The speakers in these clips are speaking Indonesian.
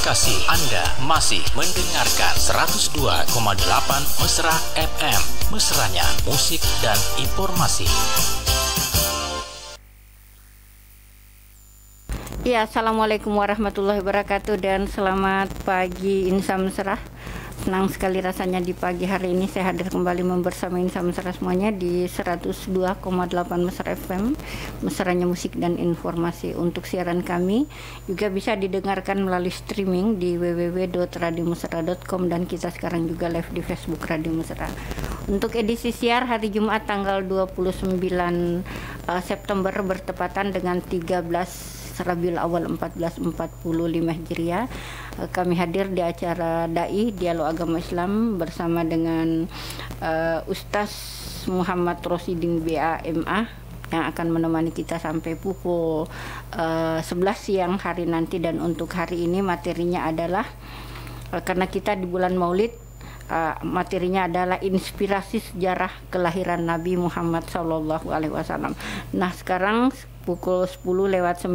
kasih Anda masih mendengarkan 102,8 Mesra FM. Mesranya musik dan informasi. Ya, Assalamualaikum warahmatullahi wabarakatuh dan selamat pagi Insan Mesra. Senang sekali rasanya di pagi hari ini saya hadir kembali bersama Insan Mesra semuanya di 102,8 Mesra FM, mesranya musik dan informasi. Untuk siaran kami juga bisa didengarkan melalui streaming di www.radiomesra.com dan kita sekarang juga live di Facebook Radio Mesra. Untuk edisi siar hari Jumat tanggal 29 September bertepatan dengan 13 Rabiul Awal 1445 Hijriah, kami hadir di acara Dai Dialog Agama Islam bersama dengan Ustaz Muhammad Rosidin BAMA yang akan menemani kita sampai pukul 11 siang hari nanti. Dan untuk hari ini materinya adalah karena kita di bulan Maulid, materinya adalah inspirasi sejarah kelahiran Nabi Muhammad SAW. Nah, sekarang pukul 10:19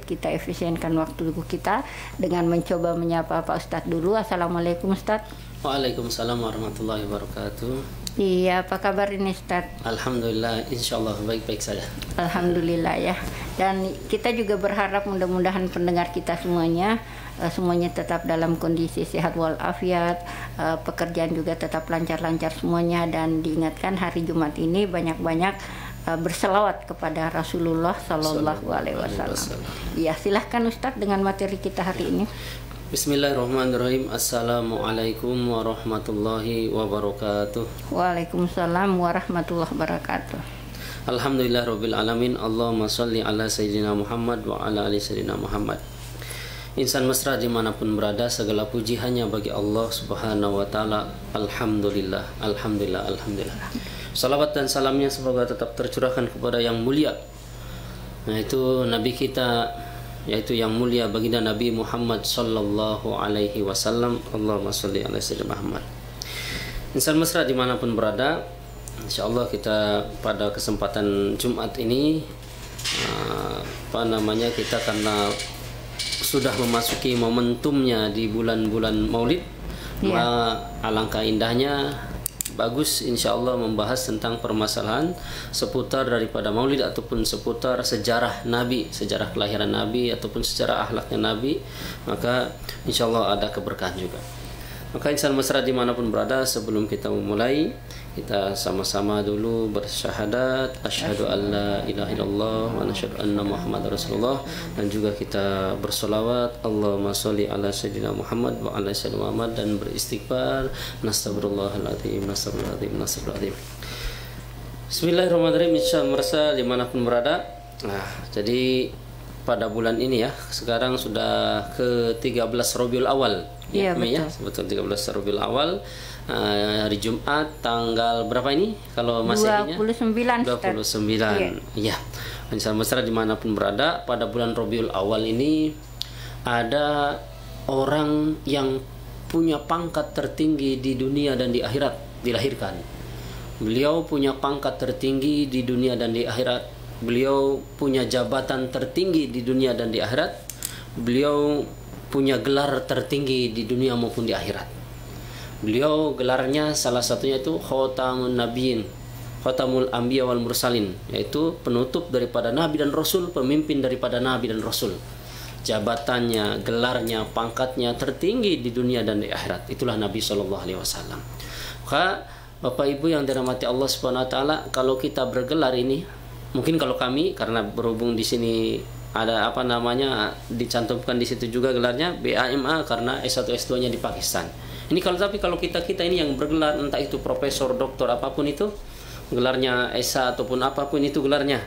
kita efisienkan waktu kita dengan mencoba menyapa Pak Ustadz dulu. Assalamualaikum Ustadz. Waalaikumsalam warahmatullahi wabarakatuh. Iya, apa kabar ini Ustadz? Alhamdulillah, insyaallah baik-baik saja. Alhamdulillah ya. Dan kita juga berharap mudah-mudahan pendengar kita semuanya tetap dalam kondisi sehat walafiat, pekerjaan juga tetap lancar-lancar semuanya, dan diingatkan hari Jumat ini banyak-banyak berselawat kepada Rasulullah Sallallahu Alaihi Wasallam. Ya, silahkan Ustadz dengan materi kita hari ini. Bismillahirrahmanirrahim. Assalamualaikum warahmatullahi wabarakatuh. Waalaikumsalam warahmatullahi wabarakatuh. Alhamdulillah rabbil alamin. Allahumma sholli ala sayyidina Muhammad wa ala ali sayyidina Muhammad. Insan mesra dimanapun berada, segala puji hanya bagi Allah Subhanahu wa taala. Alhamdulillah, alhamdulillah, alhamdulillah. Salawat dan salamnya semoga tetap tercurahkan kepada yang mulia, yaitu Nabi kita, yaitu yang mulia baginda Nabi Muhammad sallallahu alaihi wasallam. Allahumma sholli ala sayyidina Muhammad. Insan mesra dimanapun berada, insyaallah kita pada kesempatan Jumat ini kita karena sudah memasuki momentumnya di bulan-bulan Maulid, alangkah indahnya, bagus insyaallah membahas tentang permasalahan seputar daripada Maulid ataupun seputar sejarah Nabi, sejarah kelahiran Nabi ataupun sejarah akhlaknya Nabi, maka insyaallah ada keberkahan juga. Maka insan mesra dimanapun berada, sebelum kita memulai, kita sama-sama dulu bersyahadat asyhadu alla ilaha illallah wa asyhadu anna muhammadar rasulullah, dan juga kita bersolawat Allahumma sholli ala sayyidina Muhammad wa ala sayyidina Muhammad, dan beristighfar nastaghfirullahaladzim nastaghfirullahaladzim nastaghfirullahaladzim. Bismillahirrahmanirrahim. Insan mesra dimanapun berada, jadi pada bulan ini ya, sekarang sudah ke 13 Rabiul Awal. Iya, betul 13 Rabiul Awal, hari Jumat tanggal berapa ini kalau Masehinya? 29. Iya. Insan mesra dimanapun berada, pada bulan Rabiul Awal ini ada orang yang punya pangkat tertinggi di dunia dan di akhirat dilahirkan. Beliau punya pangkat tertinggi di dunia dan di akhirat. Beliau punya jabatan tertinggi di dunia dan di akhirat. Beliau punya gelar tertinggi di dunia maupun di akhirat. Beliau gelarnya salah satunya itu Khotamun Nabiyyin, Khotamul Anbiya wal Mursalin, yaitu penutup daripada Nabi dan Rasul, pemimpin daripada Nabi dan Rasul. Jabatannya, gelarnya, pangkatnya tertinggi di dunia dan di akhirat. Itulah Nabi Shallallahu Alaihi Wasallam. Maka Bapak Ibu yang dirahmati Allah Subhanahu Wa Taala, kalau kita bergelar ini, mungkin kalau kami karena berhubung di sini ada dicantumkan di situ juga gelarnya BAMA karena S1 S2-nya di Pakistan. Ini kalau kita ini yang bergelar entah itu profesor, doktor, apapun itu gelarnya, S1 ataupun apapun itu gelarnya.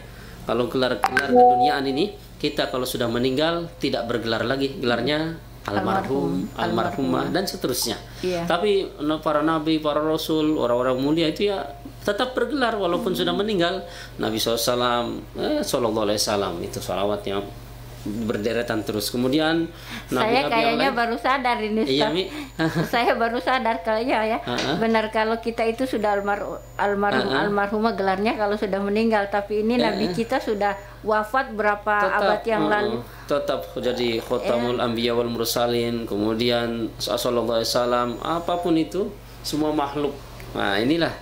Kalau gelar keduniaan ini, kita kalau sudah meninggal tidak bergelar lagi, gelarnya almarhum, almarhumah dan seterusnya. Tapi para nabi, para rasul, orang-orang mulia itu ya tetap bergelar walaupun sudah meninggal. Nabi SAW, Sallallahu Alaihi Wasallam, itu salawatnya berderetan terus. Kemudian saya kayaknya baru sadar ini, Ustaz. Iya, Mi. Saya baru sadar kayaknya ya. Benar, kalau kita itu sudah almarhumah gelarnya kalau sudah meninggal, tapi ini Nabi kita sudah wafat berapa abad yang lalu. Tetap jadi khotamul anbiya wal mursalin, kemudian sallallahu alaihi wasallam, apapun itu semua makhluk. Nah, inilah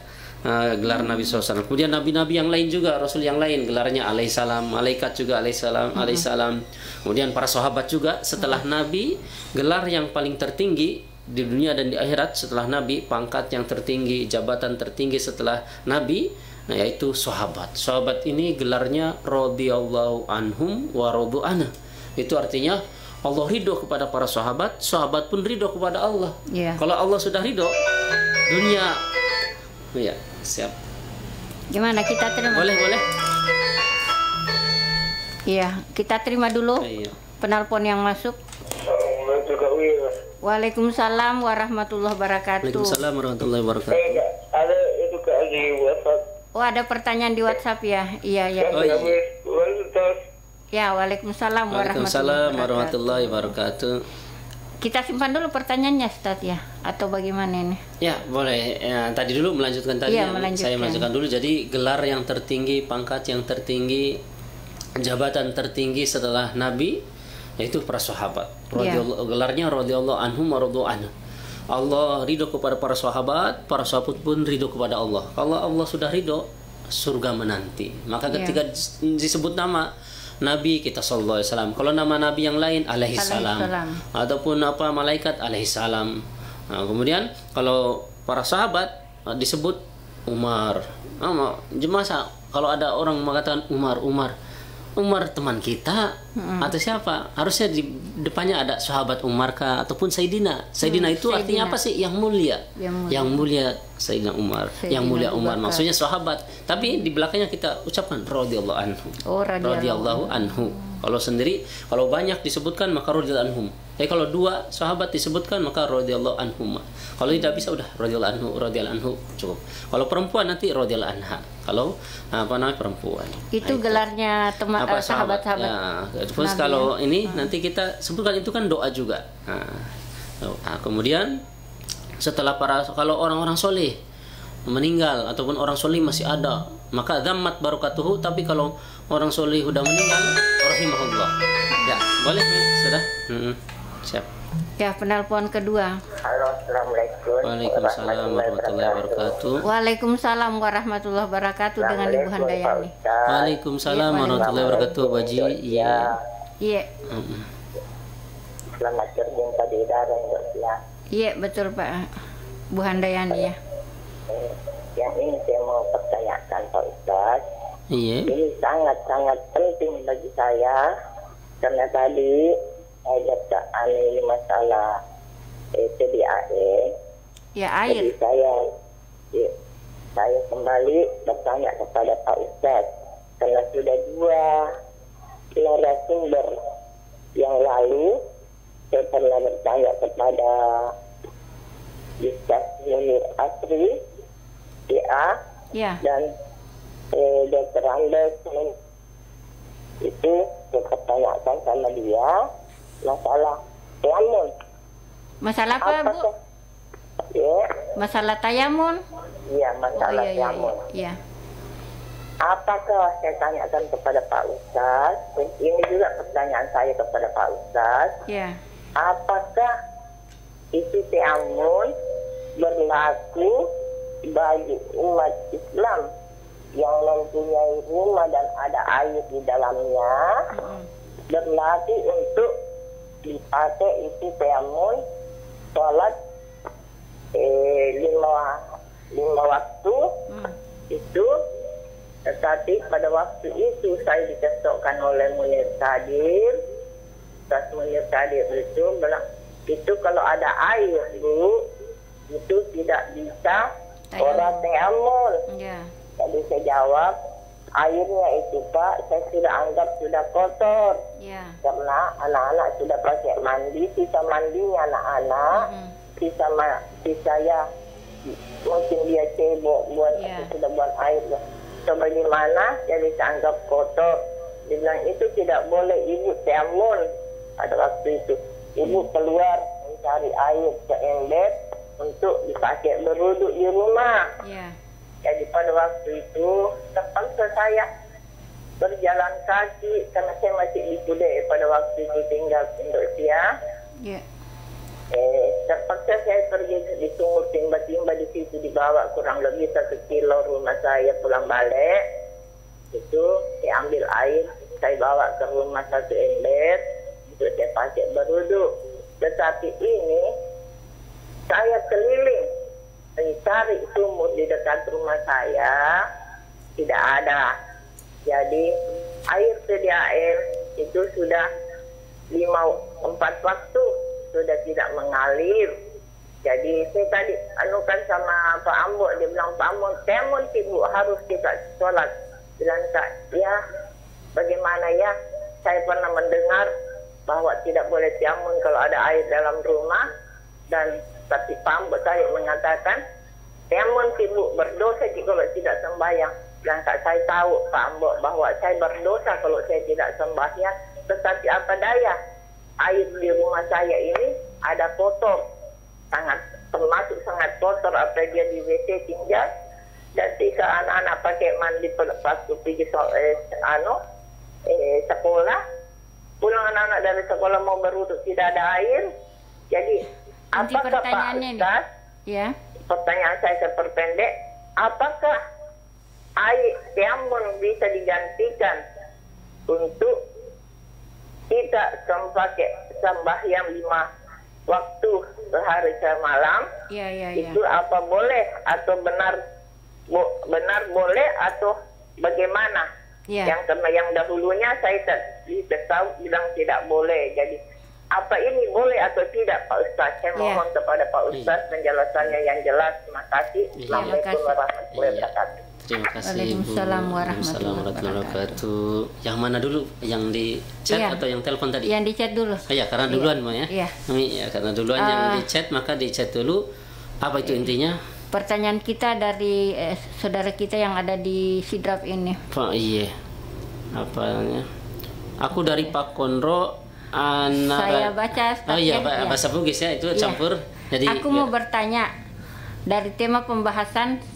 gelar Nabi SAW. Kemudian nabi-nabi yang lain juga, rasul yang lain gelarnya alaihissalam, malaikat juga alaihissalam. Kemudian para sahabat juga setelah Nabi, gelar yang paling tertinggi di dunia dan di akhirat setelah Nabi, pangkat yang tertinggi, jabatan tertinggi setelah Nabi, nah yaitu sahabat. Sahabat ini gelarnya radhiyallahu anhum wa radu anhu. Itu artinya Allah ridho kepada para sahabat, sahabat pun ridho kepada Allah. Kalau Allah sudah ridho, dunia ya siap. Gimana kita terima? Boleh. Iya, kita terima dulu. Penelpon yang masuk. Waalaikumsalam warahmatullahi wabarakatuh. Waalaikumsalam warahmatullahi wabarakatuh. Ada itu di WhatsApp. Oh, ada pertanyaan di WhatsApp ya? Iya. Ya, waalaikumsalam warahmatullahi wabarakatuh. Kita simpan dulu pertanyaannya, Ustaz ya, atau bagaimana ini? Ya, boleh. Ya, tadi dulu melanjutkan tadi. Ya, saya melanjutkan dulu. Jadi gelar yang tertinggi, pangkat yang tertinggi, jabatan tertinggi setelah Nabi, yaitu para sahabat. Gelarnya radhiyallahu anhum wa radu anhu. Allah ridho kepada para sahabat pun ridho kepada Allah. Kalau Allah sudah ridho, surga menanti. Maka ketika disebut nama Nabi kita sallallahu alaihi wasallam, kalau nama nabi yang lain alaihi salam, ataupun malaikat alaihi salam. Nah, kemudian kalau para sahabat disebut Umar. Jemaah, kalau ada orang mengatakan Umar teman kita atau siapa? Harusnya di depannya ada sahabat Umar kah ataupun Sayyidina. Sayyidina itu artinya apa sih? Yang mulia. Yang mulia Sayyidina Umar. Yang mulia Umar. Maksudnya sahabat. Tapi di belakangnya kita ucapkan radhiyallahu anhu. Radhiyallahu anhu. Kalau sendiri, kalau banyak disebutkan maka radhiyallahu anhum. Kalau dua sahabat disebutkan maka radhiyallahu anhum. Kalau tidak bisa udah radhiyallahu anhu cukup. Kalau perempuan nanti radhiyallahu anha. Kalau perempuan. Itu gelarnya teman sahabat-sahabat. Ya, terus kalau ini nanti kita sebutkan itu kan doa juga. Kemudian setelah kalau orang-orang soleh meninggal ataupun orang soleh masih ada, maka dhammat barakatuhu. Tapi kalau orang soleh sudah meninggal, rahimahullah. Ya, boleh sudah. Siap. Ya, penelpon kedua. Halo, assalamualaikum. Waalaikumsalam warahmatullahi wabarakatuh. Waalaikumsalam warahmatullahi wabarakatuh, dengan Ibu Handayani. Waalaikumsalam warahmatullahi wabarakatuh, Baji. Iya. Selamat berjumpa di Darah ya. Iya, betul Pak. Bu Handayani ya. Yang ini saya mau pertanyakan Pak Ustaz. Iya. Ini sangat-sangat penting bagi saya karena tadi ada ini masalah TDAE. Ya, air. Jadi saya kembali bertanya kepada Pak Ustaz karena sudah 2 narasumber yang lalu saya pernah bertanya kepada Ustaz Munir Asri dan Dr. Andes itu saya pertanyakan sama dia masalah tayamun. Masalah apa, Bu? Ya. Masalah tayamun? Iya, masalah tayamun. Iya. Apakah saya tanyakan kepada Pak Ustaz? Ini juga pertanyaan saya kepada Pak Ustaz. Iya. Apakah isi tayamun berlaku bagi umat Islam yang mempunyai rumah dan ada air di dalamnya, berlaku untuk dipakai isi tayamun sholat 5 waktu itu. Tetapi pada waktu itu saya dikesokkan oleh Munir Kadir. Ustaz Munir Kadir itu kalau ada air, Bu, itu tidak bisa orang tayammum. Jadi saya jawab, airnya itu Pak, saya sudah anggap sudah kotor. Karena anak-anak sudah pakai mandi, sisa mandinya anak-anak, sisa ya mungkin dia cebok buat sudah buat air. So bagaimana? Jadi saya anggap kotor. dibilang itu tidak boleh ibu tayammum pada waktu itu. Ibu keluar mencari air ke ember untuk dipakai berwudu di rumah. Jadi pada waktu itu terpaksa saya berjalan kaki karena saya masih di Kude pada waktu itu tinggal di Indonesia. Terpaksa saya pergi di sumur timba-timba di situ, dibawa kurang lebih 1 kilo rumah saya pulang balik. Itu saya ambil air, saya bawa ke rumah 1 ember untuk saya pakai berwudu. Tetapi ini saya keliling mencari sumur di dekat rumah saya, tidak ada. Jadi air PDAM itu sudah 4 waktu sudah tidak mengalir. Jadi saya tadi anukan sama Pak Ambo, dia bilang, Pak Ambo, temun ibu harus kita sholat. Bilang, ya bagaimana ya, saya pernah mendengar bahwa tidak boleh tiamun kalau ada air dalam rumah, dan tapi Pak Ambo tadi mengatakan temun ibu berdosa kalau tidak sembahyang. Bilang, saya tahu Pak Ambo bahwa saya berdosa kalau saya tidak sembahyang, tetapi apa daya, air di rumah saya ini ada kotor, termasuk sangat kotor, apa dia di WC tinggal, dan jika anak-anak pakai mandi waktu pergi sekolah, pulang anak-anak dari sekolah mau berwudu tidak ada air. Jadi apakah Pak Ustaz, pertanyaan saya seperpendek, apakah air tayammum bisa digantikan untuk tidak pakai sembahyang 5 waktu sehari semalam? Itu apa boleh atau benar boleh atau bagaimana? Yang karena yang dahulunya saya tahu bilang tidak boleh. Jadi apa ini boleh atau tidak Pak Ustaz? Saya mohon kepada Pak Ustaz penjelasannya yang jelas. Terima kasih. Assalamualaikum warahmatullahi wabarakatuh. Terima kasih. Waalaikumsalam warahmatullahi wabarakatuh. Yang mana dulu? Yang di chat atau yang telepon tadi? Yang di chat dulu. Ya, karena duluan ya. Ya, karena duluan yang di chat, maka di chat dulu. Apa itu intinya? Pertanyaan kita dari saudara kita yang ada di Sidrap ini. Apanya? Aku dari Pak Konro. Saya baca. Bahasa Bugis ya, itu campur. Jadi aku mau bertanya dari tema pembahasan.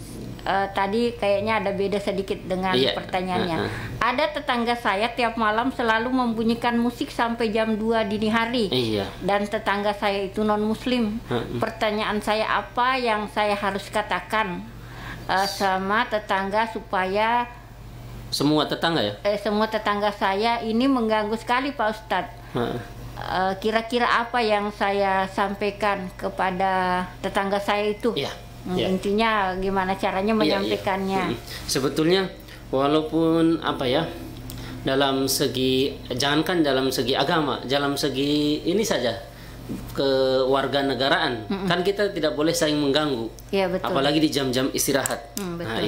Tadi kayaknya ada beda sedikit dengan pertanyaannya. Ada tetangga saya tiap malam selalu membunyikan musik sampai jam 2 dini hari. Dan tetangga saya itu non muslim. Pertanyaan saya, apa yang saya harus katakan sama tetangga supaya semua tetangga ya? Semua tetangga saya ini mengganggu sekali Pak Ustadz. Kira-kira apa yang saya sampaikan kepada tetangga saya itu? Intinya gimana caranya menyampaikannya? Sebetulnya walaupun dalam segi, jangankan dalam segi agama, dalam segi ini saja kewarganegaraan, kan kita tidak boleh saling mengganggu, apalagi di jam-jam istirahat. Nah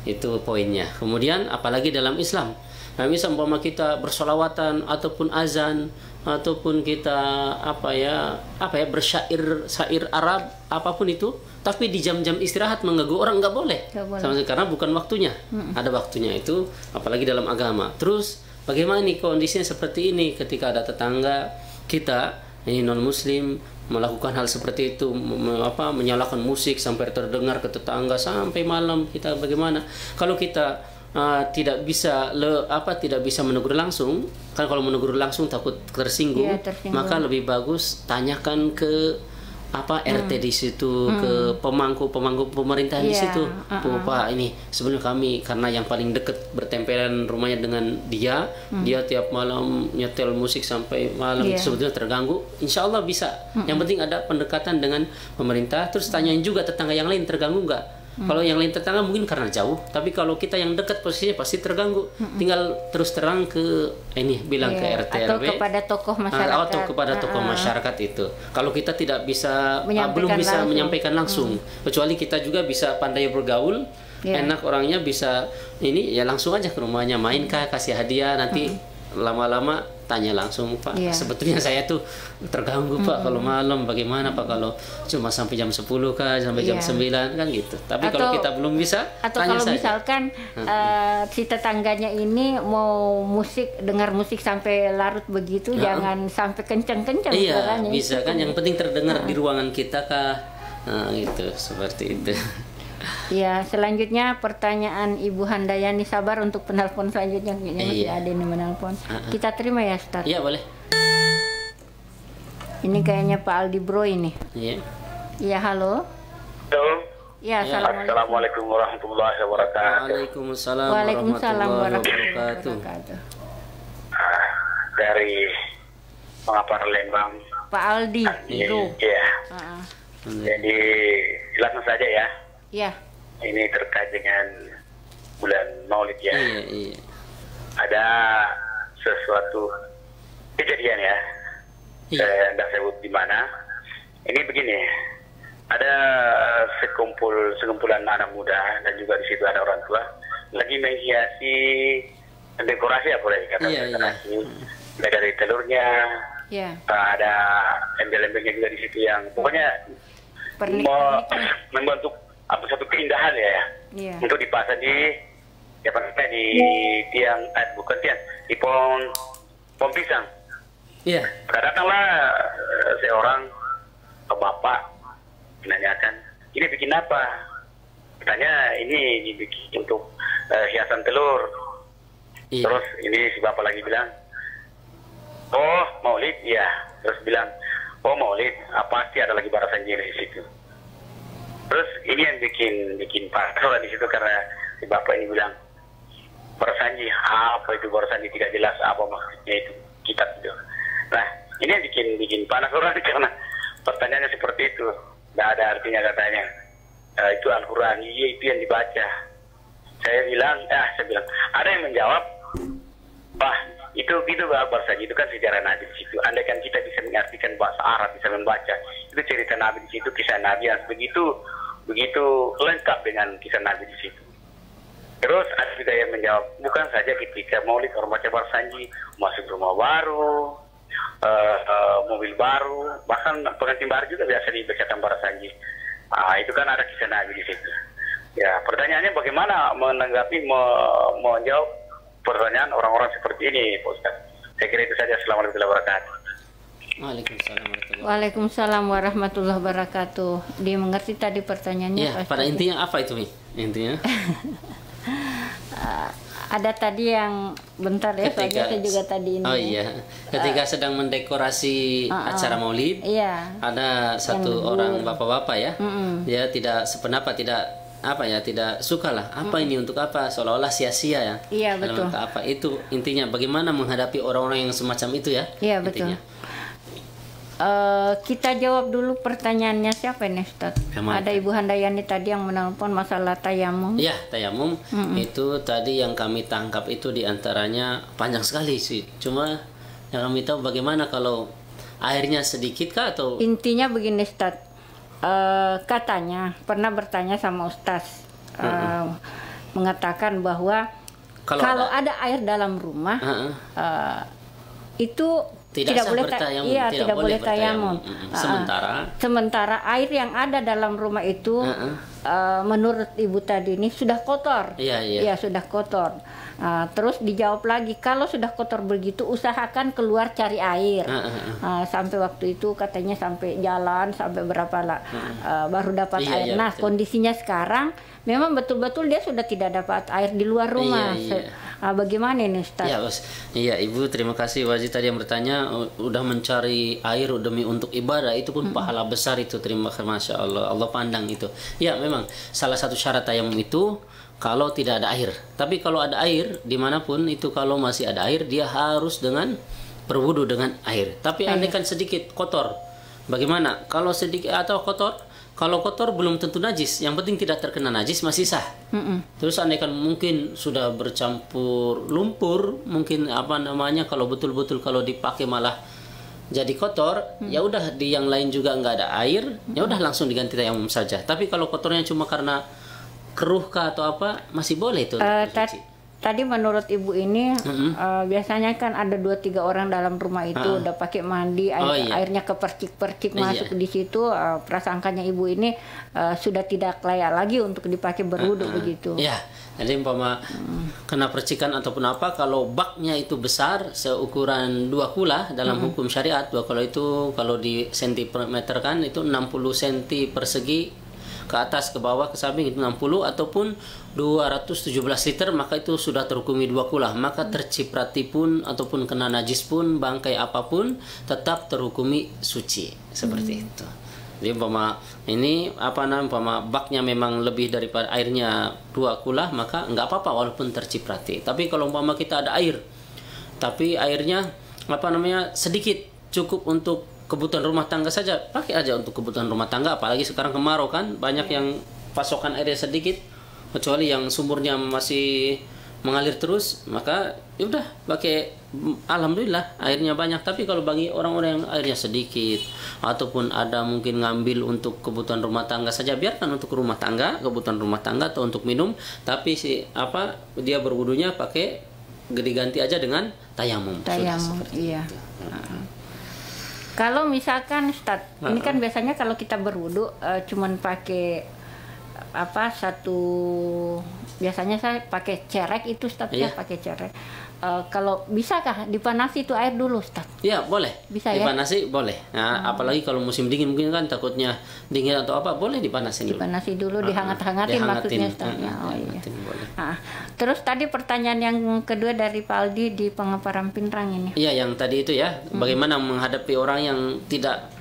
itu poinnya. Kemudian apalagi dalam Islam, umpama kita bersolawatan ataupun azan ataupun kita bersyair Arab apapun itu, tapi di jam-jam istirahat mengganggu orang nggak boleh. Karena bukan waktunya. Ada waktunya itu, apalagi dalam agama. Terus bagaimana nih kondisinya seperti ini ketika ada tetangga kita ini non muslim melakukan hal seperti itu, menyalakan musik sampai terdengar ke tetangga sampai malam, kita bagaimana? Kalau kita tidak bisa menegur langsung, kan kalau menegur langsung takut tersinggung, maka lebih bagus tanyakan ke RT di situ, ke pemangku pemerintahan di situ. Pak, ini sebenarnya kami karena yang paling dekat bertempelan rumahnya dengan dia tiap malam nyetel musik sampai malam, sebetulnya terganggu. Insya Allah bisa. Yang penting ada pendekatan dengan pemerintah. Terus tanyain juga tetangga yang lain terganggu nggak. Kalau yang lain tetangga mungkin karena jauh, tapi kalau kita yang dekat posisinya pasti terganggu. Tinggal terus terang ke bilang ke RT atau RW kepada tokoh masyarakat. Atau kepada tokoh masyarakat itu. Kalau kita tidak bisa belum bisa menyampaikan langsung, kecuali kita juga bisa pandai bergaul, enak orangnya bisa langsung aja ke rumahnya, main kasih hadiah, nanti lama-lama tanya langsung, Pak. Sebetulnya saya tuh terganggu Pak kalau malam, bagaimana Pak kalau cuma sampai jam 10 kah, sampai jam 9 kan gitu. Tapi kalau kita belum bisa, atau tanya kalau saja. Misalkan si tetangganya ini mau dengar musik sampai larut begitu, jangan sampai kencang-kencang suaranya. Bisa kan, yang penting terdengar di ruangan kita kah. Nah, gitu, seperti itu. Ya, selanjutnya pertanyaan Ibu Handayani, sabar untuk penelpon selanjutnya. Kayaknya masih ada yang menelpon. Kita terima ya, Ustaz? Iya, boleh. Ini kayaknya Pak Aldi Bro ini. Iya. Iya, halo. Halo. Ya, Assalamualaikum warahmatullahi wabarakatuh. Waalaikumsalam warahmatullahi wabarakatuh. Dari Mengapa Lembang. Pak Aldi Bro. Iya. Jadi langsung saja ya. Iya. Ini terkait dengan bulan Maulid ya. Iya. Ada sesuatu kejadian ya. Saya tidak sebut di mana. Ini begini. Ada sekumpulan anak muda dan juga di situ ada orang tua lagi menghiasi dekorasi apa ya dikatakan dekorasi. Mulai dari telurnya. Ada embel-embelnya juga di situ yang pokoknya membentuk satu keindahan ya, untuk dipasang di tiang, bukan tiang, di pohon pisang. Iya. Datanglah seorang bapak menanyakan, ini bikin apa? Katanya ini dibikin untuk hiasan telur. Terus ini si bapak lagi bilang, oh Maulid ya. Terus bilang, oh Maulid, pasti ada lagi barasanji di situ. Terus ini yang bikin parah di situ karena si bapak ini bilang, barasanji, apa itu barasanji, tidak jelas apa maksudnya itu kitab itu. Nah ini yang bikin panas orang karena pertanyaannya seperti itu, tidak ada artinya katanya. Itu Al-Quran, iya itu yang dibaca. Saya bilang ada yang menjawab, bah itu barasanji itu kan sejarah Nabi di situ. Andaikan kita bisa mengartikan bahasa Arab, bisa membaca, itu cerita Nabi di situ, kisah Nabi yang begitu lengkap dengan kisah Nabi di situ. Terus ada juga yang menjawab, bukan saja ketika Maulid orang baca barasanji, masuk rumah baru, mobil baru, bahkan pengantin baru juga biasa dibacakan barasanji. Itu kan ada kisah Nabi di situ. Ya, pertanyaannya bagaimana menanggapi menjawab pertanyaan orang-orang seperti ini, Pak Ustaz? Saya kira itu saja. Assalamualaikum warahmatullahi wabarakatuh. Waalaikumsalam warahmatullahi wabarakatuh. Dimengerti tadi pertanyaannya? Ya, pada intinya apa itu, Mi? Intinya? Ada tadi yang bentar ya, soalnya saya juga tadi ini. Oh iya, ketika sedang mendekorasi acara Maulid, ada satu orang bapak-bapak ya, dia tidak sependapat, tidak suka lah. Apa ini untuk apa? Seolah-olah sia-sia ya. Iya betul. Apa itu intinya? Bagaimana menghadapi orang-orang yang semacam itu ya? Iya betul. Kita jawab dulu pertanyaannya siapa ini, Ustaz? Ada Ibu Handayani tadi yang menelpon masalah tayamum. Iya, tayamum itu tadi yang kami tangkap itu diantaranya panjang sekali sih. Cuma yang kami tahu bagaimana kalau airnya sedikit kah atau? Intinya begini, Ustaz. Katanya pernah bertanya sama Ustaz, mengatakan bahwa kalau ada air dalam rumah itu tidak boleh tayamum. Sementara air yang ada dalam rumah itu menurut Ibu tadi ini sudah kotor. Iya, sudah kotor. Terus dijawab lagi, kalau sudah kotor begitu usahakan keluar cari air. Sampai waktu itu katanya sampai jalan sampai berapa lah baru dapat air. Nah, kondisinya sekarang memang betul-betul dia sudah tidak dapat air di luar rumah. Bagaimana ini, Ustaz? Iya, Ibu, terima kasih Wajib tadi yang bertanya. Udah mencari air demi untuk ibadah, itu pun pahala besar itu. Terima kasih, Masya Allah, Allah pandang itu. Ya, memang salah satu syarat tayamum itu kalau tidak ada air. Tapi kalau ada air dimanapun itu, kalau masih ada air dia harus dengan berwudu dengan air. Tapi andaikan sedikit kotor, bagaimana? Kalau sedikit atau kotor, kalau kotor belum tentu najis, yang penting tidak terkena najis masih sah. Terus andaikan mungkin sudah bercampur lumpur, mungkin kalau betul-betul kalau dipakai malah jadi kotor, ya udah di yang lain juga nggak ada air, ya udah langsung diganti tayamum saja. Tapi kalau kotornya cuma karena keruh kah atau apa, masih boleh itu. tadi menurut ibu ini biasanya kan ada 2-3 orang dalam rumah itu udah pakai mandi, airnya kepercik-percik masuk di situ, prasangkanya ibu ini sudah tidak layak lagi untuk dipakai berwudu begitu. Ya, jadi umpama kena percikan ataupun apa, kalau baknya itu besar seukuran 2 kula dalam hukum syariat, 2 kula itu kalau di sentimeter kan itu 60 cm persegi ke atas ke bawah ke samping itu 60, ataupun 217 liter, maka itu sudah terhukumi 2 kula. Maka terciprati pun ataupun kena najis pun, bangkai apapun tetap terhukumi suci seperti itu. Jadi umpama ini umpama baknya memang lebih daripada airnya 2 kula, maka nggak apa-apa walaupun terciprati. Tapi kalau umpama kita ada air tapi airnya sedikit, cukup untuk kebutuhan rumah tangga saja, pakai aja untuk kebutuhan rumah tangga. Apalagi sekarang kemarau kan, banyak yang pasokan airnya sedikit, kecuali yang sumurnya masih mengalir terus, maka ya udah pakai, alhamdulillah airnya banyak. Tapi kalau bagi orang-orang yang airnya sedikit ataupun ada mungkin ngambil untuk kebutuhan rumah tangga saja, biarkan untuk rumah tangga, kebutuhan rumah tangga atau untuk minum, tapi dia berwudunya pakai diganti aja dengan tayamum. Tayamum, iya. Kalau misalkan Ustaz, ini kan biasanya kalau kita berwudu cuman pakai biasanya saya pakai cerek itu Ustaz, ya pakai cerek. Kalau bisakah dipanasi itu air dulu Ustaz? Iya, boleh. Bisa dipanasi, boleh. Nah, apalagi kalau musim dingin mungkin kan takutnya dingin atau apa, boleh dipanasi dulu. Dipanasi dulu, dihangat-hangatin maksudnya Ustaz. Iya. Terus tadi pertanyaan yang kedua dari Pak Aldi di Pengeparan Pinrang ini. Iya, yang tadi itu ya, bagaimana menghadapi orang yang tidak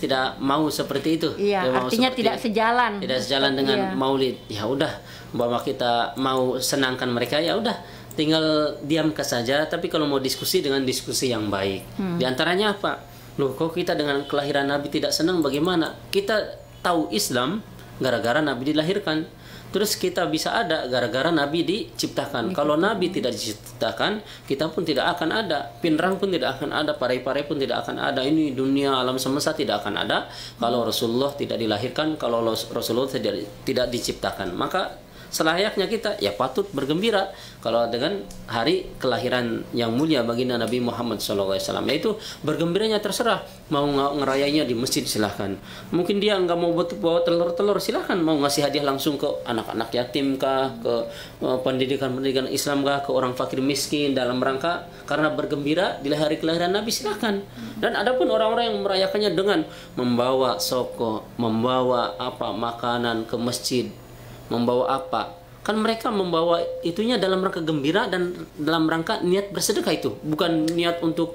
tidak mau seperti itu. Iya, artinya tidak sejalan. Tidak sejalan dengan Maulid. Ya udah, bahwa kita mau senangkan mereka, ya udah, tinggal diamkan saja. Tapi kalau mau diskusi, dengan diskusi yang baik. Di antaranya apa? Loh, kok kita dengan kelahiran Nabi tidak senang, bagaimana? Kita tahu Islam gara-gara Nabi dilahirkan. Terus kita bisa ada gara-gara Nabi diciptakan. Kalau Nabi tidak diciptakan, kita pun tidak akan ada. Pinrang pun tidak akan ada, Parepare pun tidak akan ada. Ini dunia alam semesta tidak akan ada kalau Rasulullah tidak dilahirkan, kalau Rasulullah tidak diciptakan. Maka selayaknya kita ya patut bergembira kalau dengan hari kelahiran yang mulia baginda Nabi Muhammad SAW. Yaitu bergembiranya terserah, mau ngerayainya di masjid silahkan. Mungkin dia nggak mau bawa telur-telur, silahkan. Mau ngasih hadiah langsung ke anak-anak yatim kah, ke pendidikan Islam kah, ke orang fakir miskin dalam rangka karena bergembira di hari kelahiran Nabi, silahkan. Dan adapun orang-orang yang merayakannya dengan membawa soko, membawa makanan ke masjid, membawa kan mereka membawa itunya dalam rangka gembira dan dalam rangka niat bersedekah, itu bukan niat untuk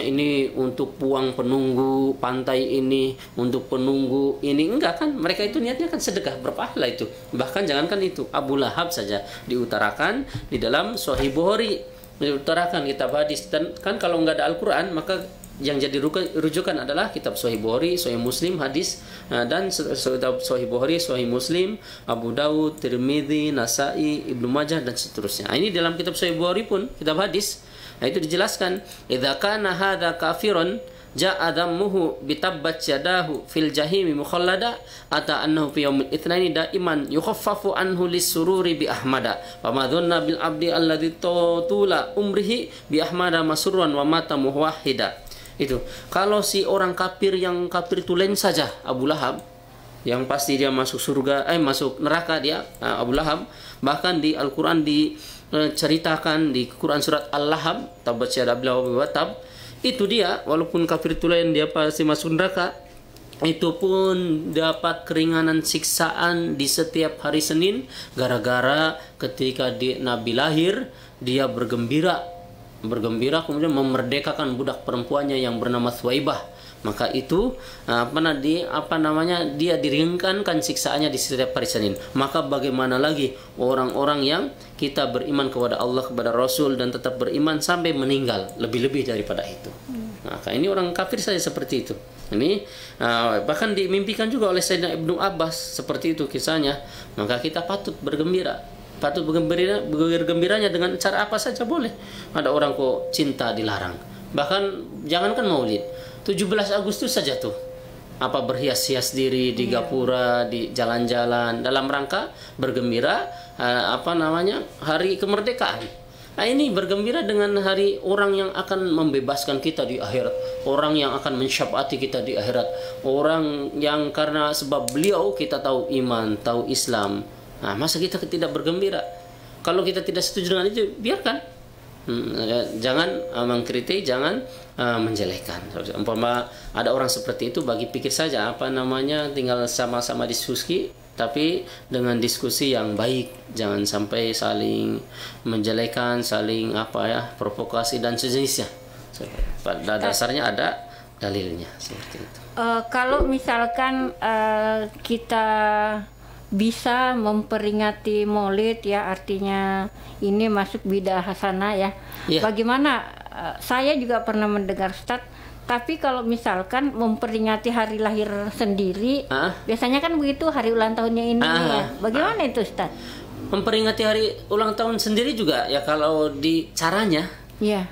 ini untuk puang penunggu pantai ini, untuk penunggu ini, enggak kan, mereka itu niatnya kan sedekah, berpahala itu. Bahkan jangankan itu, Abu Lahab saja diutarakan di dalam Sahih Bukhari, diutarakan kitab hadis. Dan kan kalau nggak ada Al-Quran, maka yang jadi rujukan adalah kitab Sahih Bukhari, Sahih Muslim, hadis, dan Sahih Bukhari, Sahih Muslim, Abu Dawud, Tirmidzi, Nasai, Ibnu Majah, dan seterusnya. Ini dalam kitab Sahih Bukhari pun, kitab hadis, itu dijelaskan, idza kana hadza kafiran ja'a dhammuhu bitabbat yadahu fil jahimi mukhallada ata annahu fi yaumil itsnaini daiman yukhaffafu anhu lisururi bi ahmada wa ma dhanna bil abdi alladhi tula umrihi bi ahmada masurran wa mata muwahhida. Itu kalau si orang kafir yang kafir tulen saja, Abu Lahab, yang pasti dia masuk surga, masuk neraka dia, Abu Lahab. Bahkan di Al-Quran diceritakan di Quran surat Al-Lahab, tabat yada Abi Lahab wa tab, itu dia walaupun kafir tulen dia pasti masuk neraka. Itu pun dapat keringanan siksaan di setiap hari Senin gara-gara ketika Nabi lahir dia bergembira kemudian memerdekakan budak perempuannya yang bernama Thwaibah. Maka itu dia diringankan siksaannya di setiap hari Senin. Maka bagaimana lagi orang-orang yang kita beriman kepada Allah, kepada Rasul, dan tetap beriman sampai meninggal, lebih-lebih daripada itu. Maka ini orang kafir saja seperti itu. Ini bahkan dimimpikan juga oleh Sayyidina Ibnu Abbas seperti itu kisahnya. Maka kita patut bergembiranya dengan cara apa saja boleh. Ada orang kok cinta dilarang. Bahkan jangankan Maulid, 17 Agustus saja tuh. berhias-hias diri di gapura, di jalan-jalan dalam rangka bergembira hari kemerdekaan. Nah, ini bergembira dengan hari orang yang akan membebaskan kita di akhirat, orang yang akan mensyafaati kita di akhirat, orang yang karena sebab beliau kita tahu iman, tahu Islam. Nah, masa kita tidak bergembira? Kalau kita tidak setuju dengan itu, biarkan. Jangan mengkritik, jangan menjelekkan. Umpama ada orang seperti itu, bagi pikir saja tinggal sama-sama diskusi, tapi dengan diskusi yang baik, jangan sampai saling menjelekkan, saling provokasi dan sejenisnya. Pada dasarnya ada dalilnya seperti itu. Kalau misalkan kita bisa memperingati Maulid, ya artinya ini masuk bidah hasanah ya. Bagaimana? Saya juga pernah mendengar, Ustaz, tapi kalau misalkan memperingati hari lahir sendiri, biasanya kan begitu hari ulang tahunnya ini ya. Bagaimana itu, Ustaz? Memperingati hari ulang tahun sendiri juga ya, kalau di caranya.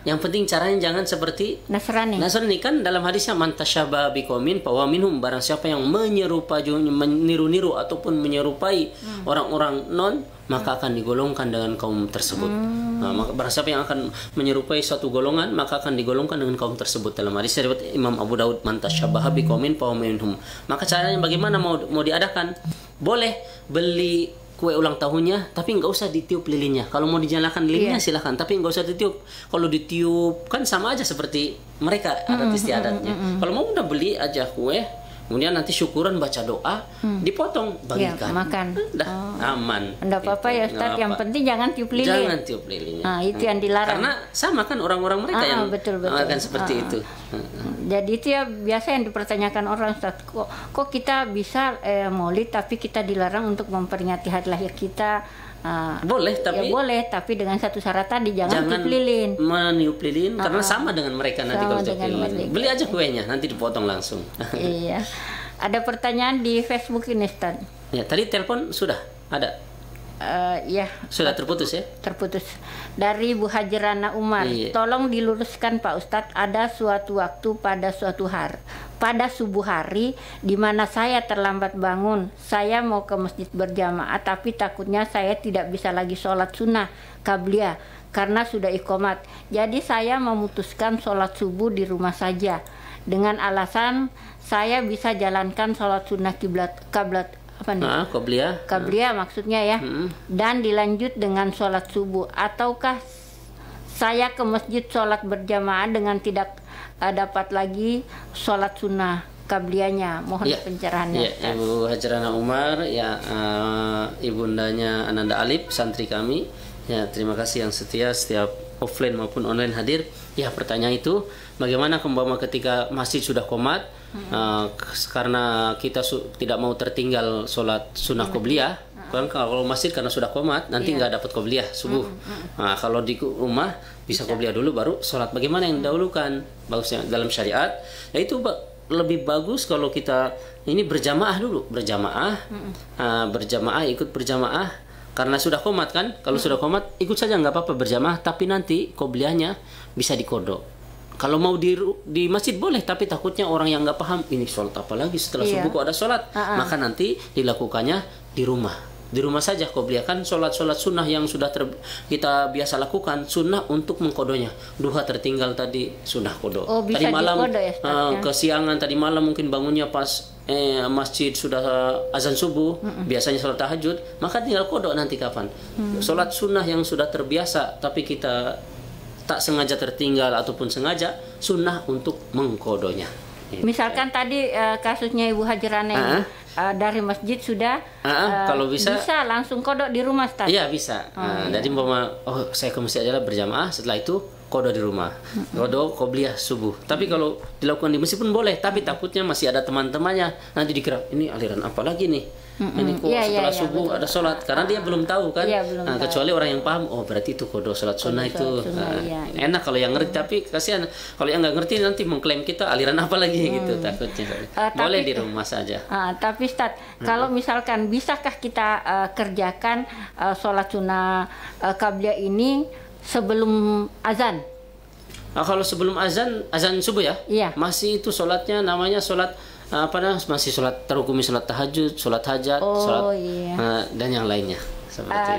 Yang penting caranya jangan seperti Nasrani. Nasrani kan dalam hadisnya man tasyabbaha biqaumin fahuwa minhum, barang siapa yang meniru-niru ataupun menyerupai orang-orang non, maka akan digolongkan dengan kaum tersebut. Nah, maka barang siapa yang akan menyerupai suatu golongan, maka akan digolongkan dengan kaum tersebut. Dalam hadis riwayat Imam Abu Daud, man tasyabbaha biqaumin fahuwa minhum. Maka caranya bagaimana mau diadakan? Boleh beli kue ulang tahunnya, tapi nggak usah ditiup lilinnya. Kalau mau dinyalakan lilinnya silahkan, tapi nggak usah ditiup. Kalau ditiup kan sama aja seperti mereka adat istiadatnya. Kalau mau udah beli aja kue, kemudian nanti syukuran baca doa, dipotong, bagikan. Makan. Aman. Enggak apa-apa ya, Ustaz. Yang penting jangan tiup lilin. Jangan tiup lilinnya. Nah, itu yang dilarang. Karena sama kan orang-orang mereka yang akan seperti itu. Jadi itu ya biasa yang dipertanyakan orang, Ustaz. Kok kita bisa Maulid tapi kita dilarang untuk memperingati hari lahir kita? Boleh, tapi boleh, tapi dengan satu syarat tadi, jangan tiup lilin. Meniup lilin karena sama dengan mereka nanti kalau tiup lilin. Beli aja kuenya, nanti dipotong langsung. Iya. Ada pertanyaan di Facebook ini, Ustaz. Ya, tadi telepon sudah ada. Ya. Sudah terputus ya? Terputus. Dari Bu Hajrana Umar. Tolong diluruskan Pak Ustadz, ada suatu waktu pada subuh hari di mana saya terlambat bangun. Saya mau ke masjid berjamaah, tapi takutnya saya tidak bisa lagi sholat sunnah qabliyah karena sudah iqomat. Jadi saya memutuskan sholat subuh di rumah saja dengan alasan saya bisa jalankan sholat sunnah qabliyah. Qabliyah maksudnya ya. Dan dilanjut dengan sholat subuh. Ataukah saya ke masjid sholat berjamaah dengan tidak dapat lagi sholat sunnah qabliyahnya? Mohon pencerahannya. Ibu Hajrana Umar, ibundanya Ananda Alip, santri kami. Ya, terima kasih yang setia setiap offline maupun online hadir. Ya, pertanyaan itu bagaimana ketika masjid sudah qomat, karena kita tidak mau tertinggal sholat sunnah qobliyah. Kan kalau masjid karena sudah qomat nanti nggak dapat qobliyah subuh. Nah, kalau di rumah bisa qobliyah dulu baru sholat. Bagaimana yang dahulukan? Bagusnya dalam syariat yaitu lebih bagus kalau kita ini berjamaah dulu, ikut berjamaah. Karena sudah qomat kan, kalau sudah qomat ikut saja nggak apa-apa berjamaah, tapi nanti qobliyahnya bisa dikodok. Kalau mau di masjid boleh, tapi takutnya orang yang nggak paham ini sholat apa lagi setelah subuh kok ada sholat, maka nanti dilakukannya di rumah. Di rumah saja qobliyah, kan sholat sunnah yang sudah kita biasa lakukan, sunnah untuk mengkodonya. Duha tertinggal tadi sunnah kodok. Tadi malam kesiangan, tadi malam mungkin bangunnya pas masjid sudah azan subuh, biasanya sholat tahajud, maka tinggal kodok nanti kapan. Sholat sunnah yang sudah terbiasa tapi kita tak sengaja tertinggal ataupun sengaja, sunnah untuk mengkodonya. Misalkan tadi kasusnya Ibu Hajrana ini dari masjid sudah kalau bisa langsung kodok di rumah, Ustaz. Iya bisa. Jadi saya ke masjid adalah berjamaah, setelah itu kodok di rumah, kodok qobliyah subuh. Tapi kalau dilakukan di masjid pun boleh, tapi takutnya masih ada teman-temannya nanti dikira ini aliran apa lagi nih. Ini kok setelah subuh betul. Ada sholat, karena dia belum tahu kan. Kecuali orang yang paham, berarti itu kodok sholat sunnah itu. Enak kalau yang ngerti, tapi kasihan kalau yang nggak ngerti nanti mengklaim kita aliran apa lagi gitu takutnya. Boleh di rumah saja. Tapi Ustaz, kalau misalkan bisakah kita kerjakan sholat sunnah qabliyah ini sebelum azan? Kalau sebelum azan subuh ya, masih itu sholatnya namanya sholat masih terhukumi sholat tahajud, sholat hajat, dan yang lainnya.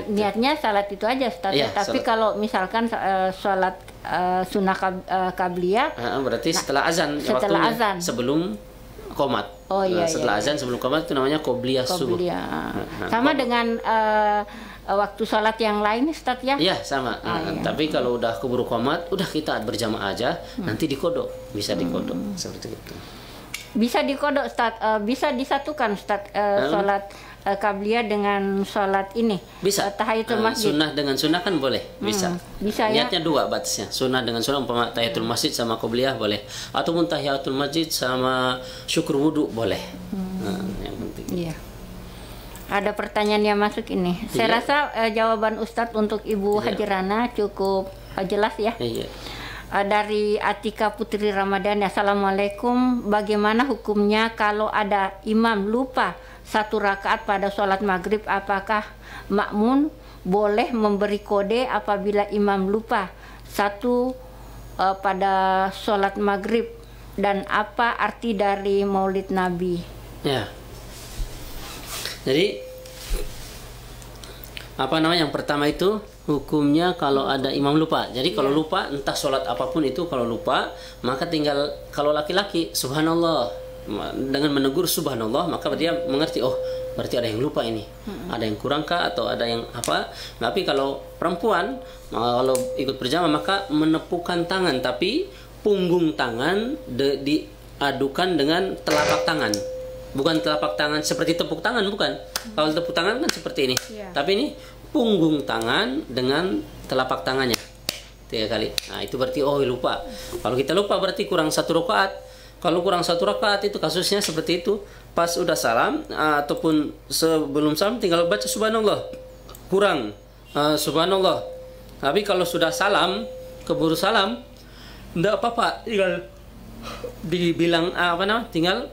Niatnya salat itu aja, Ustaz. Ya, tapi kalau misalkan sholat sunnah qabliyah, berarti setelah azan, setelah waktunya, azan, sebelum qomat. Setelah azan sebelum qomat itu namanya qobliyah subuh. Sama dengan waktu sholat yang lain, Ustaz ya? Iya, sama. Tapi kalau udah keburu qomat, udah kita berjamaah aja, nanti dikodok, bisa dikodok seperti itu. Bisa dikodok, Ustaz. Bisa disatukan, Ustaz, sholat qabliyah dengan sholat ini. Bisa. Tahiyatul masjid. Sunnah dengan sunnah kan boleh. Bisa. Bisa ya. Niatnya 2 batasnya. Sunnah dengan sunnah, umpama tahiyatul masjid sama qabliyah boleh. Ataupun tahiyatul masjid sama syukur wudu boleh. Yang penting. Iya. Ada pertanyaan yang masuk ini. Saya rasa jawaban Ustadz untuk Ibu Haji Rana cukup jelas ya. Iya. Dari Atika Putri Ramadhani. Assalamualaikum. Bagaimana hukumnya kalau ada imam lupa 1 rakaat pada sholat maghrib? Apakah makmum boleh memberi kode apabila imam lupa 1 pada sholat maghrib? Dan apa arti dari Maulid Nabi? Ya. Jadi yang pertama itu hukumnya kalau ada imam lupa. Jadi kalau lupa, entah sholat apapun itu, kalau lupa maka tinggal, kalau laki-laki subhanallah, dengan menegur subhanallah, maka dia mengerti, oh berarti ada yang lupa ini, ada yang kurang kah atau ada yang apa. Tapi kalau perempuan, kalau ikut berjamaah maka menepukkan tangan, tapi punggung tangan diadukan dengan telapak tangan. Bukan telapak tangan seperti tepuk tangan, bukan. Kalau tepuk tangan kan seperti ini. Tapi ini punggung tangan dengan telapak tangannya 3 kali. Nah itu berarti lupa. Kalau kita lupa berarti kurang 1 rakaat. Kalau kurang 1 rakaat itu kasusnya seperti itu. Pas udah salam ataupun sebelum salam tinggal baca subhanallah. Kurang subhanallah. Tapi kalau sudah salam, keburu salam, enggak apa-apa. Tinggal dibilang tinggal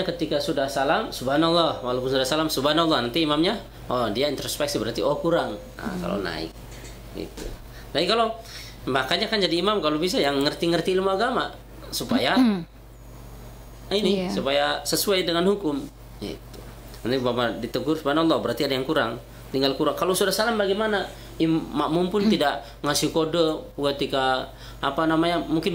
ketika sudah salam subhanallah, walaupun sudah salam subhanallah, nanti imamnya dia introspeksi berarti kurang. Kalau naik gitu. Jadi kalau makanya kan jadi imam kalau bisa yang ngerti-ngerti ilmu agama supaya supaya sesuai dengan hukum gitu. Nanti bapak ditegur subhanallah berarti ada yang kurang, tinggal kurang. Kalau sudah salam bagaimana? Makmum pun tidak ngasih kode ketika mungkin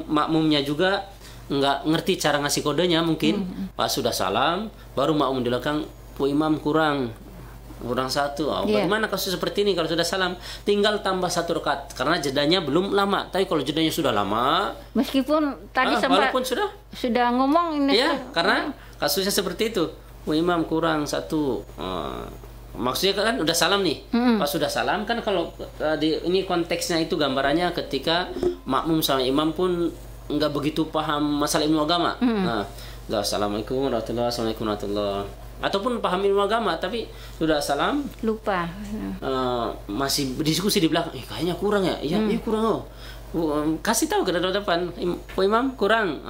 makmumnya juga nggak ngerti cara ngasih kodenya mungkin. Pas sudah salam baru makmum di belakang, imam kurang 1. Bagaimana kasus seperti ini? Kalau sudah salam tinggal tambah 1 rakaat karena jedanya belum lama. Tapi kalau jedanya sudah lama, meskipun tadi sempat walaupun sudah ngomong ini karena kasusnya seperti itu, imam kurang 1. Maksudnya kan udah salam nih. Pas sudah salam kan, kalau ini konteksnya itu gambarannya ketika makmum sama imam pun nggak begitu paham masalah ilmu agama. Assalamualaikum warahmatullahi wabarakatuh. Ataupun paham ilmu agama tapi sudah salam lupa, masih berdiskusi di belakang, kayaknya kurang ya. Iya kurang. Kasih tahu ke depan, imam kurang.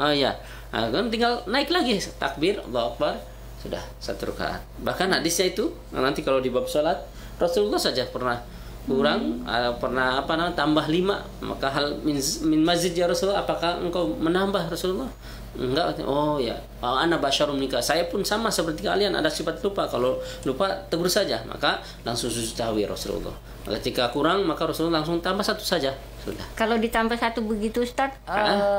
Kan tinggal naik lagi takbir Allahu Akbar, sudah 1 rakaat. Bahkan hadisnya itu nanti kalau di bab salat Rasulullah saja pernah kurang, pernah tambah 5. Maka hal min mazid ya Rasulullah, apakah engkau menambah Rasulullah? Enggak. Ana basyarum nikah, saya pun sama seperti kalian, ada sifat lupa. Kalau lupa tegur saja, maka langsung sujud sahwi Rasulullah. Ketika kurang maka Rasulullah langsung tambah 1 saja, sudah. Kalau ditambah 1 begitu Ustaz,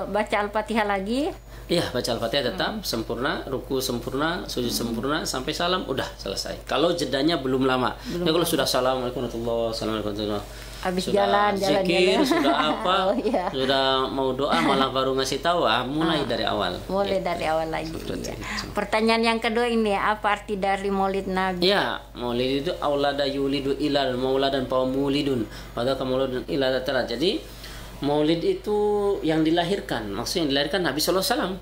baca Al-Fatihah lagi. Iya, baca Al-Fatihah tetap sempurna, ruku sempurna, sujud sempurna sampai salam, udah selesai. Kalau jedanya belum lama. Kalau sudah assalamualaikum warahmatullahi wabarakatuh. Habis sudah jalan-jalan, sudah apa, sudah mau doa malah baru ngasih tahu, mulai dari awal. Mulai dari awal lagi. Pertanyaan yang kedua ini, apa arti dari Maulid Nabi? Ya, Maulid itu aulada yulidu ilal mauladan pa maulidun. Padahal maulidun ilal taala. Jadi Maulid itu yang dilahirkan, maksudnya yang dilahirkan Nabi sallallahu alaihi wasallam.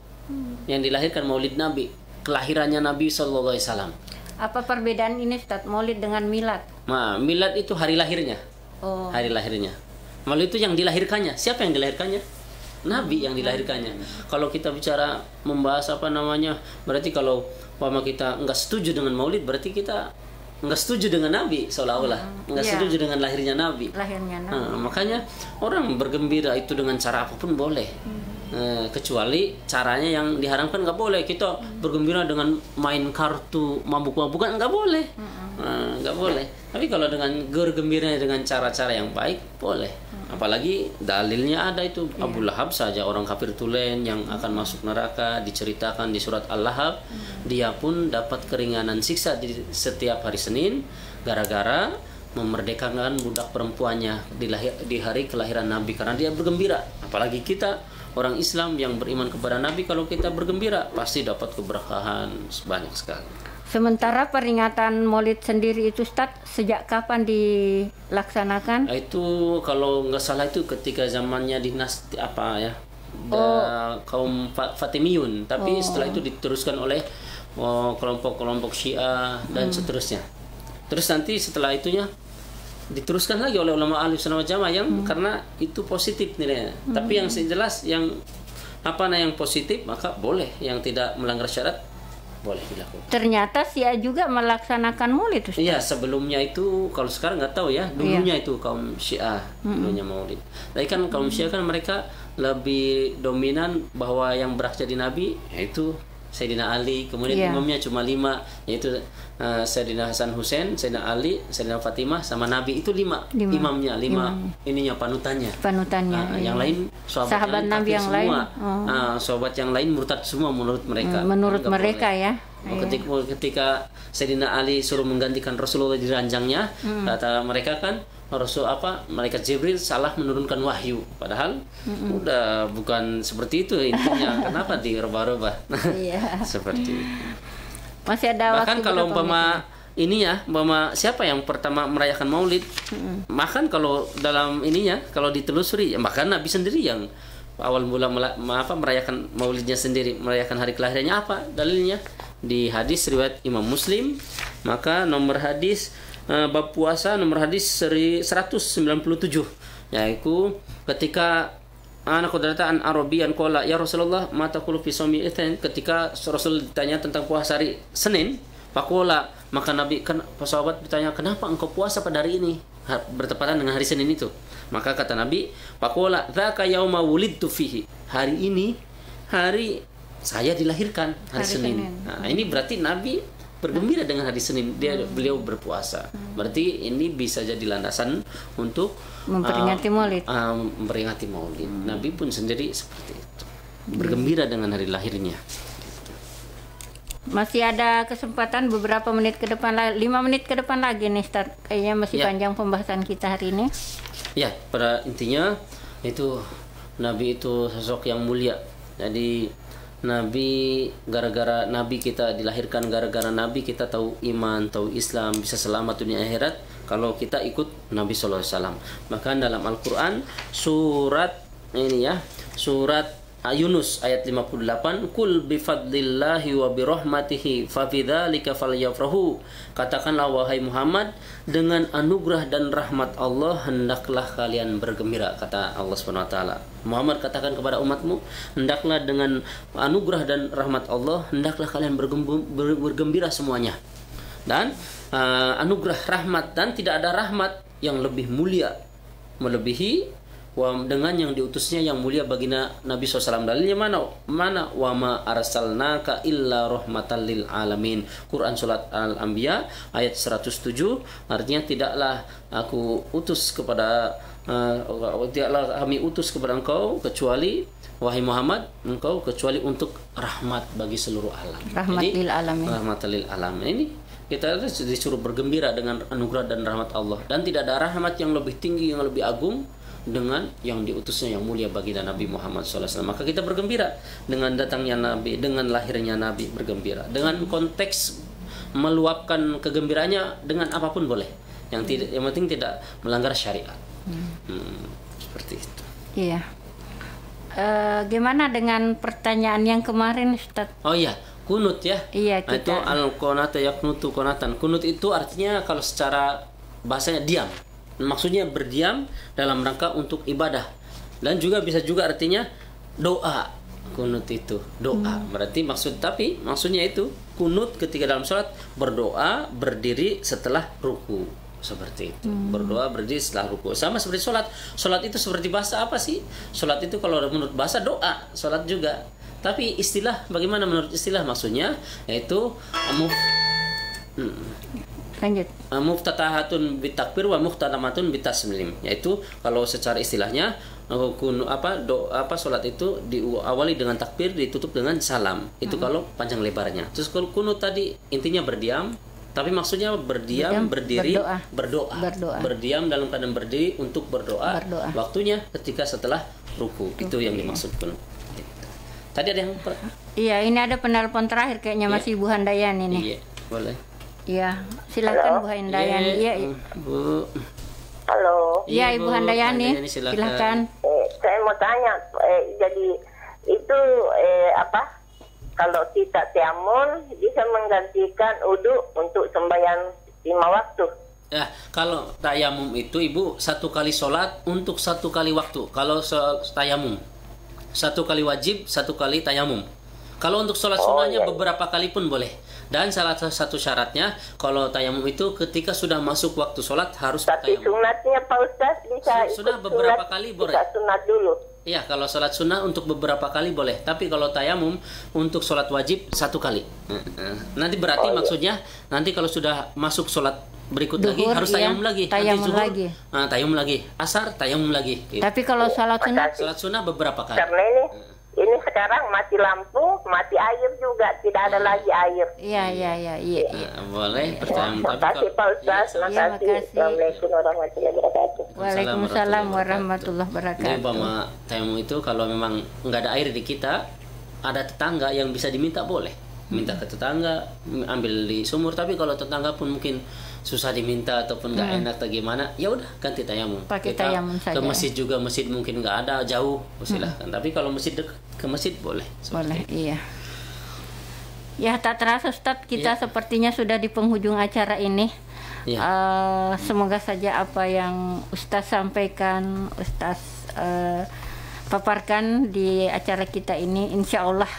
Yang dilahirkan Maulid Nabi, kelahirannya Nabi sallallahu alaihi wasallam. Apa perbedaan ini Ustaz, Maulid dengan milad? Milad itu hari lahirnya. Hari lahirnya. Maulid itu yang dilahirkannya. Siapa yang dilahirkannya? Nabi yang dilahirkannya. Kalau kita bicara membahas berarti kalau kita nggak setuju dengan Maulid, berarti kita nggak setuju dengan Nabi seolah-olah. Nggak setuju dengan lahirnya Nabi. Lahirnya Nabi. Makanya orang bergembira itu dengan cara apapun boleh. kecuali caranya yang diharamkan nggak boleh. Kita bergembira dengan main kartu, mabuk-mabukan nggak boleh, nggak boleh. Tapi kalau dengan bergembira dengan cara-cara yang baik boleh. Apalagi dalilnya ada itu, Abu Lahab saja, orang kafir tulen yang akan masuk neraka, diceritakan di surat Al-Lahab. Dia pun dapat keringanan siksa di setiap hari Senin gara-gara memerdekakan budak perempuannya di hari kelahiran Nabi, karena dia bergembira. Apalagi kita orang Islam yang beriman kepada Nabi, kalau kita bergembira pasti dapat keberkahan banyak sekali. Sementara peringatan Maulid sendiri itu Ustaz, sejak kapan dilaksanakan? Itu kalau nggak salah itu ketika zamannya dinasti kaum Fatimiyun, tapi setelah itu diteruskan oleh kelompok-kelompok Syiah dan seterusnya. Terus nanti setelah itunya diteruskan lagi oleh ulama ahli sunnah wal jamaah yang karena itu positif nilainya. Tapi yang jelas yang yang positif maka boleh, yang tidak melanggar syarat boleh dilakukan. Ternyata Syiah juga melaksanakan Maulid, Ustaz. Iya, sebelumnya itu kalau sekarang nggak tahu ya, dulunya itu kaum Syiah dulunya Maulid. Tapi kan kaum Syiah kan mereka lebih dominan bahwa yang berhak jadi nabi yaitu Sayyidina Ali, kemudian imamnya cuma 5, yaitu Sayyidina Hasan Hussein, Sayyidina Ali, Sayyidina Fatimah, sama Nabi. Itu 5 imamnya, 5 ininya panutannya. Yang lain sahabat Nabi yang lain, sahabat yang lain murtad semua menurut mereka. Menurut mereka boleh. Ketika Sayyidina Ali suruh menggantikan Rasulullah di ranjangnya, kata mereka kan malaikat Jibril salah menurunkan wahyu, padahal udah bukan seperti itu intinya. Kenapa dirubah-rubah? Seperti itu. Masih ada bahkan kalau siapa yang pertama merayakan Maulid, bahkan kalau dalam kalau ditelusuri, bahkan Nabi sendiri yang awal mula merayakan Maulidnya sendiri, merayakan hari kelahirannya. Apa dalilnya? Di hadis riwayat Imam Muslim, maka nomor hadis bab puasa nomor hadis 197, yaitu ketika anak qudratan Arabian qala ya Rasulullah ma taqulu fi shaumi itsnain, ketika Rasul ditanya tentang puasa hari Senin, faqala, maka Nabi kan sahabat bertanya, kenapa engkau puasa pada hari ini bertepatan dengan hari Senin itu? Maka kata Nabi, faqala dzaka yauma wulidtu fihi, hari ini hari saya dilahirkan, hari Senin. Nah, ini berarti Nabi bergembira dengan hari Senin, beliau berpuasa. Berarti ini bisa jadi landasan untuk memperingati Maulid. Memperingati Maulid. Nabi pun sendiri seperti itu, bergembira dengan hari lahirnya. Masih ada kesempatan beberapa menit ke depan, 5 menit ke depan lagi nih Ustaz. Kayaknya masih panjang pembahasan kita hari ini. Ya, pada intinya itu Nabi itu sosok yang mulia. Jadi Nabi, gara-gara Nabi kita dilahirkan, gara-gara Nabi kita tahu iman, tahu Islam, bisa selamat dunia akhirat kalau kita ikut Nabi SAW. Bahkan dalam Al-Quran surat Yunus ayat 58, kul bifadlillahi wa birahmatihi fabidzalika falyafrahu, katakanlah wahai Muhammad, dengan anugerah dan rahmat Allah hendaklah kalian bergembira, kata Allah SWT. Muhammad katakan kepada umatmu, hendaklah dengan anugerah dan rahmat Allah hendaklah kalian bergembira semuanya. Dan anugerah rahmat, dan tidak ada rahmat yang lebih mulia melebihi dengan yang diutusnya yang mulia bagi Nabi SAW. Dalilnya mana? Wa ma arsalnaka illa rahmatan lil alamin. Quran surat Al-Anbiya ayat 107, artinya tidaklah kami utus kepada engkau kecuali wahai Muhammad, engkau kecuali untuk rahmat bagi seluruh alam. Rahmatil alamin. Rahmatil alamin. Ini kita disuruh bergembira dengan anugerah dan rahmat Allah, dan tidak ada rahmat yang lebih tinggi, yang lebih agung dengan yang diutusnya yang mulia bagi Nabi Muhammad SAW. Maka kita bergembira dengan datangnya Nabi, dengan lahirnya Nabi, bergembira dengan konteks meluapkan kegembiraannya dengan apapun boleh, yang penting tidak melanggar syariat. Seperti itu. Iya. Gimana dengan pertanyaan yang kemarin, Ustaz? Oh iya, kunut ya. Iya, kita. Itu al-qanata yaqnutu qanatan. Kunut itu artinya kalau secara bahasanya diam. Maksudnya berdiam dalam rangka untuk ibadah, dan juga bisa juga artinya doa. Kunut itu doa, berarti maksudnya itu kunut ketika dalam sholat berdoa berdiri setelah ruku. seperti itu. Berdoa berdiri setelah ruku. Sama seperti sholat. Sholat itu seperti bahasa apa sih? Sholat itu kalau menurut bahasa doa, sholat juga. Tapi istilah, bagaimana menurut istilah maksudnya? Yaitu muftatahatun bitakbir wa muhtatamatun bitaslim. Yaitu kalau secara istilahnya sholat itu diawali dengan takbir, ditutup dengan salam. Itu kalau panjang lebarnya. Terus kalau kunut tadi intinya berdiam, tapi maksudnya berdiam, berdiri, berdoa. Berdiam dalam keadaan berdiri untuk berdoa. Waktunya ketika setelah ruku. Itu yang dimaksud kunut. Tadi ada yang Iya, ini ada penelpon terakhir kayaknya masih Ibu Handayan ini. Iya, boleh. Iya, silakan Bu Handayani. Iya, Bu. Halo. Iya, Ibu Handayani. Silakan. Saya mau tanya, jadi itu kalau kita tayamum bisa menggantikan wudu untuk sembahyang 5 waktu? Ya, kalau tayamum itu Ibu 1 kali sholat untuk 1 kali waktu. Kalau tayamum 1 kali wajib, 1 kali tayamum. Kalau untuk sholat sunnahnya beberapa kali pun boleh. Dan salah satu syaratnya kalau tayamum itu ketika sudah masuk waktu sholat harus tapi tayamum. Sunatnya Pak Ustaz bisa sunnah beberapa kali boleh. Bisa sunat dulu. Iya, kalau sholat sunnah untuk beberapa kali boleh. Tapi kalau tayamum untuk sholat wajib 1 kali. Nanti berarti maksudnya nanti kalau sudah masuk sholat berikut Duhur, lagi harus tayamum lagi. Tayamum lagi. Tayamum lagi. Asar tayamum lagi. Gitu. Tapi kalau sholat sunnah? Sholat sunnah beberapa kali. Karena ini sekarang mati lampu, mati air juga, tidak ada lagi air. Iya. Boleh pertanyaan. Terima kasih Pak Ustaz. Terima kasih. Assalamualaikum warahmatullahi wabarakatuh. Waalaikumsalam warahmatullahi wabarakatuh. Jadi umpama tayamum itu kalau memang nggak ada air di kita, ada tetangga yang bisa diminta boleh. Minta ke tetangga, ambil di sumur. Tapi kalau tetangga pun mungkin susah diminta ataupun nggak enak atau gimana, ya udah ganti tayamum. Pakai tayamum saja. Ke masjid juga, masjid mungkin nggak ada, jauh, silahkan. Tapi kalau masjid dekat ke masjid boleh. Boleh, iya. Ya, tak terasa Ustadz, kita sepertinya sudah di penghujung acara ini. Semoga saja apa yang Ustadz sampaikan, Ustadz paparkan di acara kita ini, insya Allah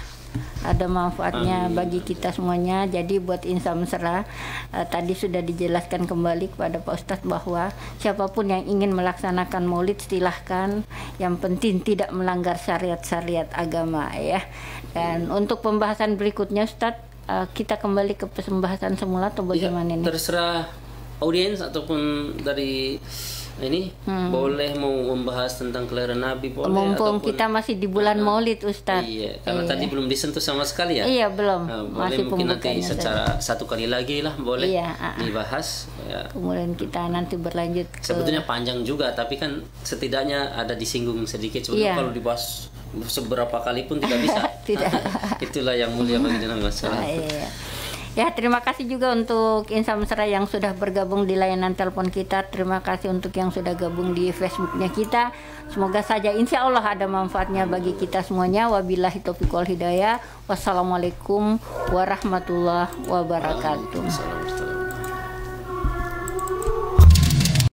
ada manfaatnya bagi kita semuanya. Jadi buat Insan Mesra, tadi sudah dijelaskan kembali kepada Pak Ustadz bahwa siapapun yang ingin melaksanakan maulid silahkan, yang penting tidak melanggar syariat-syariat agama ya. Dan untuk pembahasan berikutnya Ustadz, kita kembali ke pembahasan semula atau bagaimana ini? Terserah audiens ataupun dari ini boleh mau membahas tentang kelahiran Nabi boleh. Mumpung kita masih di bulan Maulid Ustadz. Iya, karena tadi belum disentuh sama sekali ya. Iya, belum. Boleh mungkin nanti secara 1 kali lagi lah boleh dibahas. Ya. Kemudian kita nanti berlanjut. Sebetulnya panjang juga, tapi kan setidaknya ada disinggung sedikit. Sebenarnya kalau dibahas seberapa kali pun tidak bisa. Tidak. Itulah yang mulia bagi Nabi masalah. Ya, terima kasih juga untuk Insan Mesra yang sudah bergabung di layanan telepon kita. Terima kasih untuk yang sudah gabung di Facebooknya kita. Semoga saja insya Allah ada manfaatnya bagi kita semuanya. Wabillahi taufiq wal hidayah. Wassalamualaikum warahmatullahi wabarakatuh.